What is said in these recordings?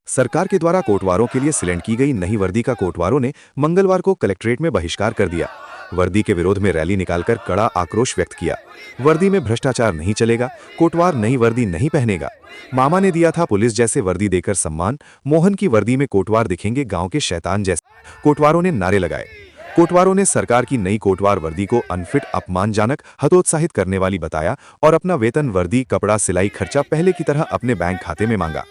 सरकार के द्वारा कोटवारों के लिए सिलेंड की गई नई वर्दी का कोटवारों ने मंगलवार को कलेक्ट्रेट में बहिष्कार कर दिया। वर्दी के विरोध में रैली निकालकर कड़ा आक्रोश व्यक्त किया। वर्दी में भ्रष्टाचार नहीं चलेगा, कोटवार नई वर्दी नहीं पहनेगा। मामा ने दिया था पुलिस जैसे वर्दी देकर सम्मान, मोहन की वर्दी में कोटवार दिखेंगे गांव के शैतान जैसे, कोटवारों ने नारे लगाए। कोटवारों ने सरकार की नई कोटवार वर्दी को अनफिट, अपमानजनक, हतोत्साहित करने वाली बताया और अपना वेतन, वर्दी, कपड़ा, सिलाई खर्चा पहले की तरह अपने बैंक खाते में मांगा।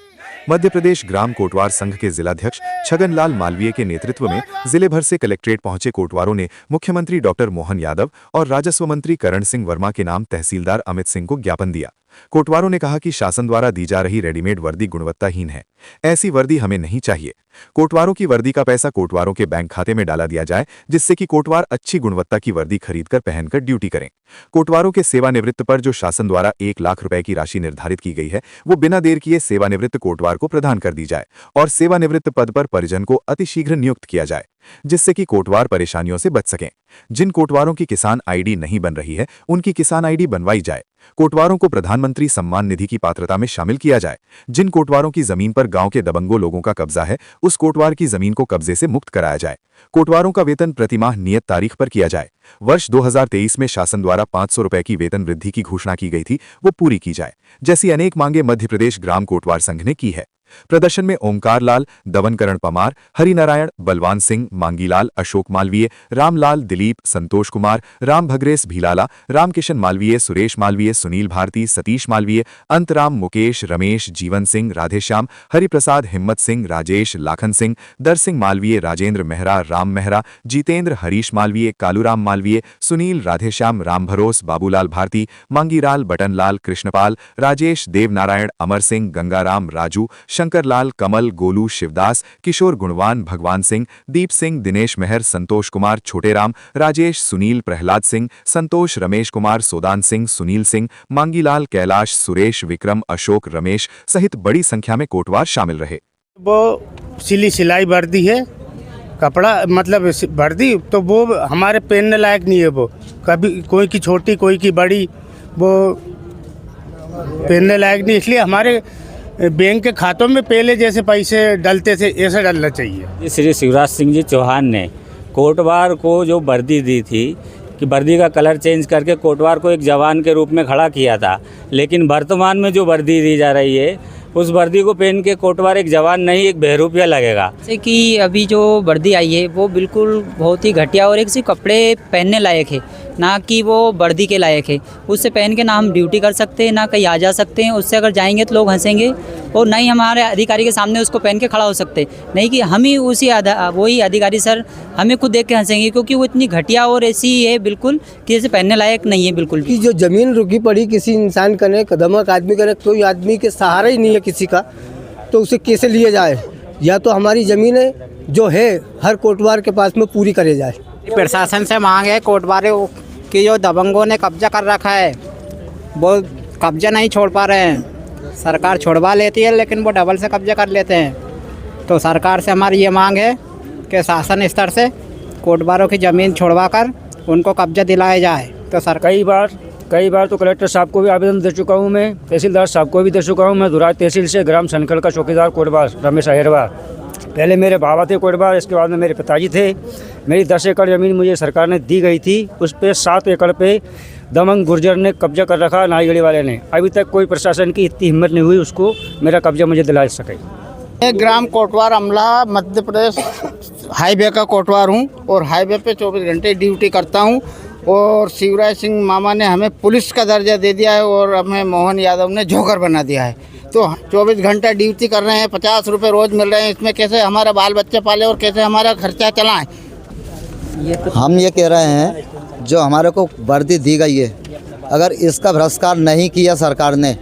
मध्य प्रदेश ग्राम कोटवार संघ के जिलाध्यक्ष छगनलाल मालवीय के नेतृत्व में जिले भर से कलेक्ट्रेट पहुंचे कोटवारों ने मुख्यमंत्री डॉक्टर मोहन यादव और राजस्व मंत्री करण सिंह वर्मा के नाम तहसीलदार अमित सिंह को ज्ञापन दिया। कोटवारों ने कहा कि शासन द्वारा दी जा रही रेडीमेड वर्दी गुणवत्ताहीन है, ऐसी वर्दी हमें नहीं चाहिए। कोटवारों की वर्दी का पैसा कोटवारों के बैंक खाते में डाला दिया जाए, जिससे कि कोटवार अच्छी गुणवत्ता की वर्दी खरीदकर पहनकर ड्यूटी करें। कोटवारों के सेवानिवृत्त पर जो शासन द्वारा 1 लाख रुपए की राशि निर्धारित की गई है, वो बिना देर किए सेवानिवृत्त कोटवार को प्रदान कर दी जाए और सेवानिवृत्त पद पर परिजन को अतिशीघ्र नियुक्त किया जाए, जिससे कि कोटवार परेशानियों से बच सकें। जिन कोटवारों की किसान आईडी नहीं बन रही है, उनकी किसान आईडी बनवाई जाए। कोटवारों को प्रधानमंत्री सम्मान निधि की पात्रता में शामिल किया जाए। जिन कोटवारों की जमीन पर गांव के दबंगों लोगों का कब्जा है, उस कोटवार की जमीन को कब्जे से मुक्त कराया जाए। कोटवारों का वेतन प्रतिमाह नियत तारीख पर किया जाए। वर्ष 2023 में शासन द्वारा 500 रुपए की वेतन वृद्धि की घोषणा की गई थी, वो पूरी की जाए, जैसी अनेक मांगे मध्य प्रदेश ग्राम कोटवार संघ ने की है। प्रदर्शन में ओंकार लाल, दवनकरण पमार, हरिनारायण, बलवान सिंह, मांगीलाल, अशोक मालवीय, रामलाल, दिलीप, संतोष कुमार, राम भगरेश भीलाला, रामकिशन मालवीय, सुरेश मालवीय, सुनील भारती, सतीश मालवीय, अंतराम, मुकेश, रमेश, जीवन सिंह, राधेश्याम, हरिप्रसाद, हिम्मत सिंह, राजेश, लाखन सिंह, दर सिंह मालवीय, राजेंद्र मेहरा, राम मेहरा, जीतेंद्र, हरीश मालवीय, कालूराम मालवीय, सुनील, राधेश्याम, राम भरोस, बाबूलाल भारती, मांगीलाल, बटनलाल, कृष्णपाल, राजेश, देवनारायण, अमर सिंह, गंगाराम, राजू, शंकरलाल, कमल, गोलू, शिवदास, किशोर, गुणवान, भगवान सिंह, दीप सिंह, दिनेश मेहर, संतोष कुमार, छोटेराम, राजेश, सुनील, प्रहलाद सिंह, संतोष, रमेश कुमार, सोदान सिंह, सुनील सिंह, मांगीलाल, कैलाश, सुरेश, विक्रम, अशोक, रमेश सहित बड़ी संख्या में कोटवार शामिल रहे। वो सिलाई वर्दी है, कपड़ा मतलब वर्दी, तो वो हमारे पहनने लायक नहीं है। वो कभी कोई की छोटी, कोई की बड़ी, वो पहनने लायक नहीं। इसलिए हमारे बैंक के खातों में पहले जैसे पैसे डलते थे, ऐसा डलना चाहिए। श्री शिवराज सिंह जी चौहान ने कोटवार को जो वर्दी दी थी कि वर्दी का कलर चेंज करके कोटवार को एक जवान के रूप में खड़ा किया था, लेकिन वर्तमान में जो वर्दी दी जा रही है, उस वर्दी को पहन के कोटवार एक जवान नहीं, एक बहरूपिया लगेगा। जैसे कि अभी जो वर्दी आई है वो बिल्कुल बहुत ही घटिया और एक सिर्फ कपड़े पहनने लायक है, ना कि वो वर्दी के लायक है। उससे पहन के ना हम ड्यूटी कर सकते हैं, ना कहीं आ जा सकते हैं। उससे अगर जाएंगे तो लोग हंसेंगे और नहीं हमारे अधिकारी के सामने उसको पहन के खड़ा हो सकते, नहीं कि हम ही वही अधिकारी सर हमें खुद देख के हंसेंगे, क्योंकि वो इतनी घटिया और ऐसी है बिल्कुल कि जैसे पहनने लायक नहीं है बिल्कुल भी। जो ज़मीन रुकी पड़ी किसी इंसान का ने, कदमक आदमी का, कोई आदमी के सहारा ही नहीं है किसी का, तो उसे कैसे लिए जाए? या तो हमारी ज़मीनें जो है हर कोटवार के पास में पूरी करे जाए। प्रशासन से मांग है कोटवारों की जो दबंगों ने कब्जा कर रखा है, वो कब्जा नहीं छोड़ पा रहे हैं। सरकार छोड़वा लेती है लेकिन वो डबल से कब्जा कर लेते हैं। तो सरकार से हमारी ये मांग है कि शासन स्तर से कोटवारों की ज़मीन छोड़वा कर उनको कब्जा दिलाया जाए। तो सरकार कई बार तो कलेक्टर साहब को भी आवेदन दे चुका हूँ मैं, तहसीलदार साहब को भी दे चुका हूँ मैं। दुराज तहसील से ग्राम सनकल का चौकीदार कोटवार रमेश अहिरवार, पहले मेरे बाबा थे कोटवार, इसके बाद में मेरे पिताजी थे। मेरी 10 एकड़ ज़मीन मुझे सरकार ने दी गई थी, उस पर 7 एकड़ पे दमंग गुर्जर ने कब्जा कर रखा, नाईगढ़ी वाले ने। अभी तक कोई प्रशासन की इतनी हिम्मत नहीं हुई उसको मेरा कब्जा मुझे दिला सके। मैं ग्राम कोटवार अमला मध्य प्रदेश हाईवे का कोटवार हूँ और हाईवे पे 24 घंटे ड्यूटी करता हूँ। और शिवराज सिंह मामा ने हमें पुलिस का दर्जा दे दिया है और हमें मोहन यादव ने जोकर बना दिया है। तो 24 घंटा ड्यूटी कर रहे हैं, 50 रुपये रोज़ मिल रहे हैं। इसमें कैसे हमारा बाल बच्चे पाले और कैसे हमारा खर्चा चलाएं? हम ये कह रहे हैं जो हमारे को वर्दी दी गई है, अगर इसका भ्रष्टाचार नहीं किया सरकार ने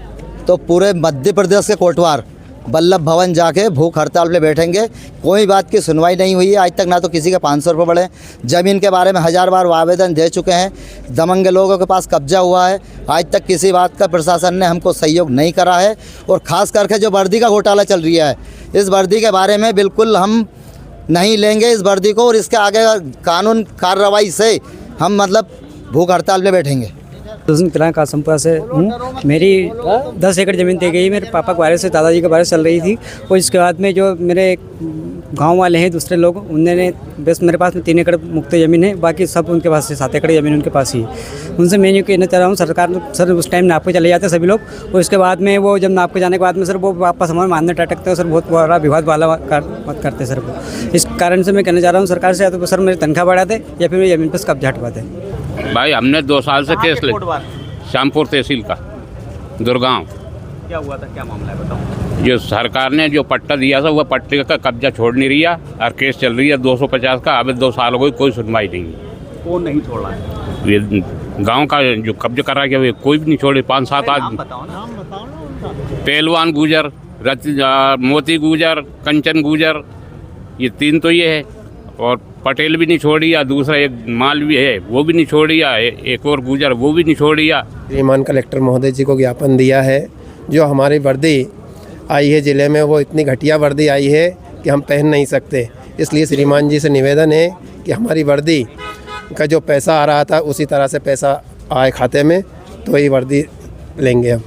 तो पूरे मध्य प्रदेश के कोटवार वल्लभ भवन जाके भूख हड़ताल पे बैठेंगे। कोई बात की सुनवाई नहीं हुई है आज तक, ना तो किसी के 500 रुपये बढ़े। ज़मीन के बारे में 1000 बार आवेदन दे चुके हैं, दमंग लोगों के पास कब्जा हुआ है। आज तक किसी बात का प्रशासन ने हमको सहयोग नहीं करा है। और ख़ास करके जो वर्दी का घोटाला चल रहा है, इस वर्दी के बारे में बिल्कुल हम नहीं लेंगे इस वर्दी को, और इसके आगे कानून कार्रवाई से हम मतलब भूख हड़ताल पे बैठेंगे। कासमपुरा से हूँ। मेरी 10 एकड़ ज़मीन दी गई। मेरे पापा के बारे से, दादाजी के बारे से चल रही थी। और इसके बाद में जो मेरे गांव वाले हैं दूसरे लोग, उन्होंने बस मेरे पास में 3 एकड़ मुक्त ज़मीन है, बाकी सब उनके पास है। 7 एकड़ ज़मीन उनके पास ही है। उनसे मैं ये कहना चाह रहा हूँ, सरकार सर उस टाइम नाप के चले जाते सभी लोग, और उसके बाद में वो जब नाप के जाने के बाद में सर वो वापस हमारे मानने टटकते हैं सर, बहुत बड़ा विवाद वाला मत करते सर वो। इस कारण से मैं कहना चाह रहा हूँ सरकार से, या तो सर मेरी तनख्वाह बढ़ा दे या फिर मेरी ज़मीन पर कब्जा हटवा दे। भाई हमने 2 साल से केस ले, श्यामपुर तहसील का दुर्गांव। क्या हुआ था, क्या मामला है बताओ। जो सरकार ने जो पट्टा दिया था वह पट्टे का कब्जा छोड़ नहीं रही है और केस चल रही है 250 का। अब 2 साल हो गए, कोई सुनवाई नहीं है। कौन नहीं छोड़ रहा है? ये गांव का जो कब्जा कर रहा है कोई भी नहीं छोड़े। 5-7 आदमी, बताओ ना। पहलवान गुजर, मोती गुजर, कंचन गुजर, ये 3 तो ये है। और पटेल भी नहीं छोड़ी, या दूसरा एक माल भी है वो भी नहीं छोड़ी, या एक और गुजर वो भी नहीं छोड़ी। या श्रीमान कलेक्टर महोदय जी को ज्ञापन दिया है। जो हमारी वर्दी आई है ज़िले में, वो इतनी घटिया वर्दी आई है कि हम पहन नहीं सकते। इसलिए श्रीमान जी से निवेदन है कि हमारी वर्दी का जो पैसा आ रहा था उसी तरह से पैसा आए खाते में, तो ये वर्दी लेंगे हम।